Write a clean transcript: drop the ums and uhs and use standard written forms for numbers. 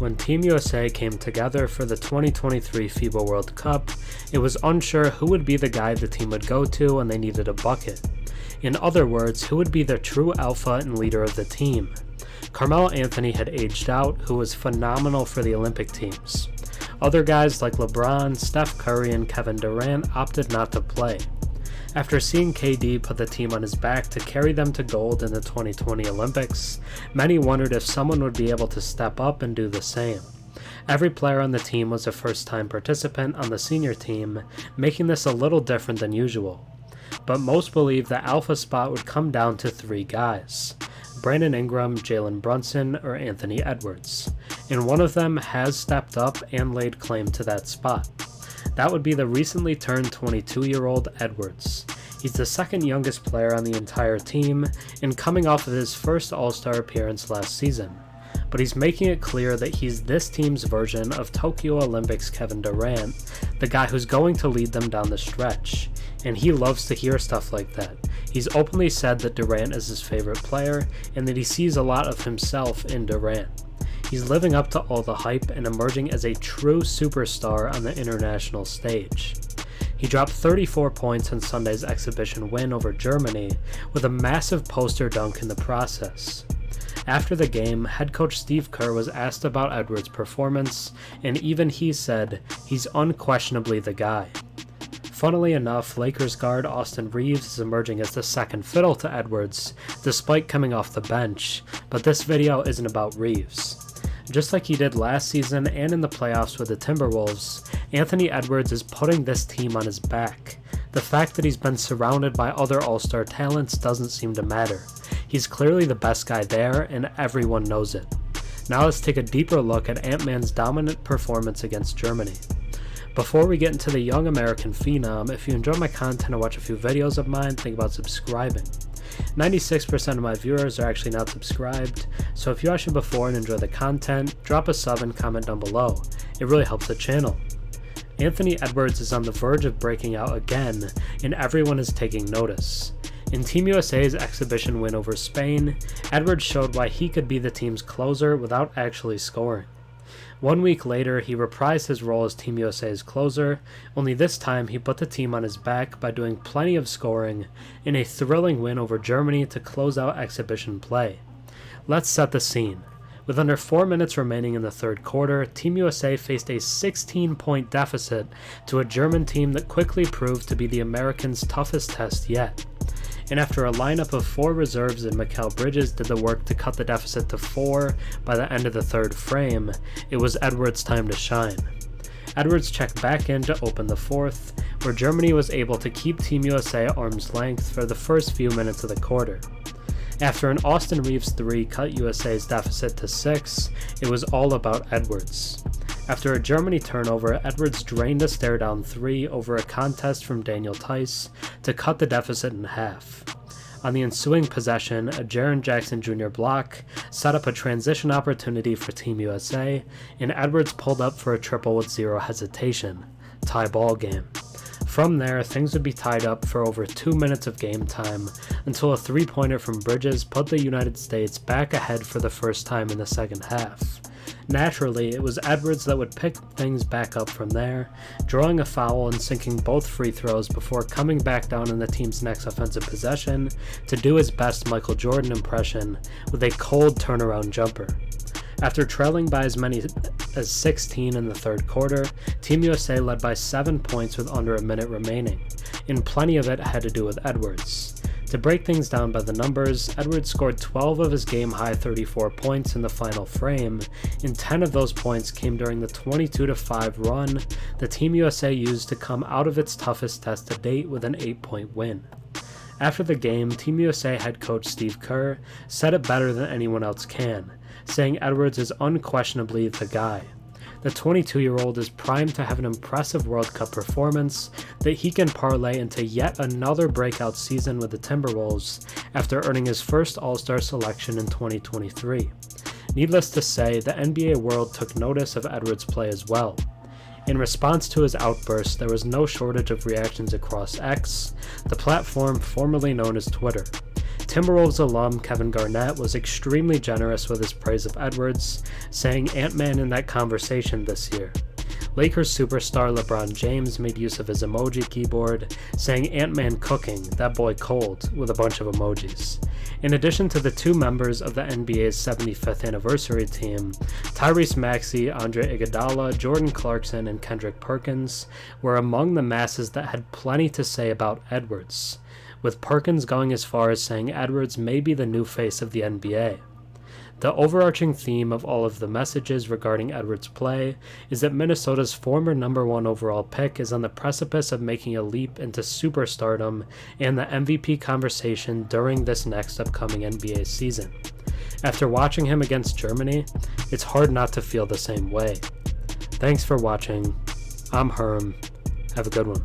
when Team USA came together for the 2023 FIBA World Cup, it was unsure who would be the guy the team would go to when they needed a bucket. In other words, who would be the true alpha and leader of the team? Carmelo Anthony had aged out, who was phenomenal for the Olympic teams. Other guys like LeBron, Steph Curry, and Kevin Durant opted not to play. After seeing KD put the team on his back to carry them to gold in the 2020 Olympics, many wondered if someone would be able to step up and do the same. Every player on the team was a first-time participant on the senior team, making this a little different than usual. But most believed the alpha spot would come down to three guys: Brandon Ingram, Jalen Brunson, or Anthony Edwards, and one of them has stepped up and laid claim to that spot. That would be the recently turned 22-year-old Edwards. He's the second youngest player on the entire team, and coming off of his first All-Star appearance last season. But he's making it clear that he's this team's version of Tokyo Olympics Kevin Durant, the guy who's going to lead them down the stretch. And he loves to hear stuff like that. He's openly said that Durant is his favorite player, and that he sees a lot of himself in Durant. He's living up to all the hype and emerging as a true superstar on the international stage. He dropped 34 points in Sunday's exhibition win over Germany, with a massive poster dunk in the process. After the game, head coach Steve Kerr was asked about Edwards' performance, and even he said, "He's unquestionably the guy." Funnily enough, Lakers guard Austin Reaves is emerging as the second fiddle to Edwards, despite coming off the bench, but this video isn't about Reaves. Just like he did last season and in the playoffs with the Timberwolves, Anthony Edwards is putting this team on his back. The fact that he's been surrounded by other all-star talents doesn't seem to matter. He's clearly the best guy there, and everyone knows it. Now let's take a deeper look at Ant-Man's dominant performance against Germany. Before we get into the young American phenom, if you enjoy my content or watch a few videos of mine, think about subscribing. 96% of my viewers are actually not subscribed, so if you watched it before and enjoy the content, drop a sub and comment down below. It really helps the channel. Anthony Edwards is on the verge of breaking out again, and everyone is taking notice. In Team USA's exhibition win over Spain, Edwards showed why he could be the team's closer without actually scoring. 1 week later, he reprised his role as Team USA's closer, only this time he put the team on his back by doing plenty of scoring in a thrilling win over Germany to close out exhibition play. Let's set the scene. With under 4 minutes remaining in the third quarter, Team USA faced a 16-point deficit to a German team that quickly proved to be the Americans' toughest test yet. And after a lineup of 4 reserves and Mikal Bridges did the work to cut the deficit to 4 by the end of the third frame, it was Edwards' time to shine. Edwards checked back in to open the fourth, where Germany was able to keep Team USA at arm's length for the first few minutes of the quarter. After an Austin Reaves 3 cut USA's deficit to 6, it was all about Edwards. After a Germany turnover, Edwards drained a stare-down 3 over a contest from Daniel Tice to cut the deficit in half. On the ensuing possession, a Jaren Jackson Jr. block set up a transition opportunity for Team USA, and Edwards pulled up for a triple with zero hesitation. Tie ball game. From there, things would be tied up for over 2 minutes of game time, until a three-pointer from Bridges put the United States back ahead for the first time in the second half. Naturally, it was Edwards that would pick things back up from there, drawing a foul and sinking both free throws before coming back down in the team's next offensive possession to do his best Michael Jordan impression with a cold turnaround jumper. After trailing by as many as 16 in the third quarter, Team USA led by 7 points with under a minute remaining, and plenty of it had to do with Edwards. To break things down by the numbers, Edwards scored 12 of his game-high 34 points in the final frame, and 10 of those points came during the 22-5 run the Team USA used to come out of its toughest test to date with an 8-point win. After the game, Team USA head coach Steve Kerr said it better than anyone else can, saying Edwards is unquestionably the guy. The 22-year-old is primed to have an impressive World Cup performance that he can parlay into yet another breakout season with the Timberwolves after earning his first All-Star selection in 2023. Needless to say, the NBA world took notice of Edwards' play as well. In response to his outburst, there was no shortage of reactions across X, the platform formerly known as Twitter. Timberwolves alum Kevin Durant was extremely generous with his praise of Edwards, saying Ant-Man in that conversation this year. Lakers superstar LeBron James made use of his emoji keyboard, saying Ant-Man cooking, that boy cold, with a bunch of emojis. In addition to the two members of the NBA's 75th anniversary team, Tyrese Maxey, Andre Iguodala, Jordan Clarkson, and Kendrick Perkins were among the masses that had plenty to say about Edwards, with Perkins going as far as saying Edwards may be the new face of the NBA. The overarching theme of all of the messages regarding Edwards' play is that Minnesota's former number 1 overall pick is on the precipice of making a leap into superstardom and the MVP conversation during this next upcoming NBA season. After watching him against Germany, it's hard not to feel the same way. Thanks for watching. I'm Herm. Have a good one.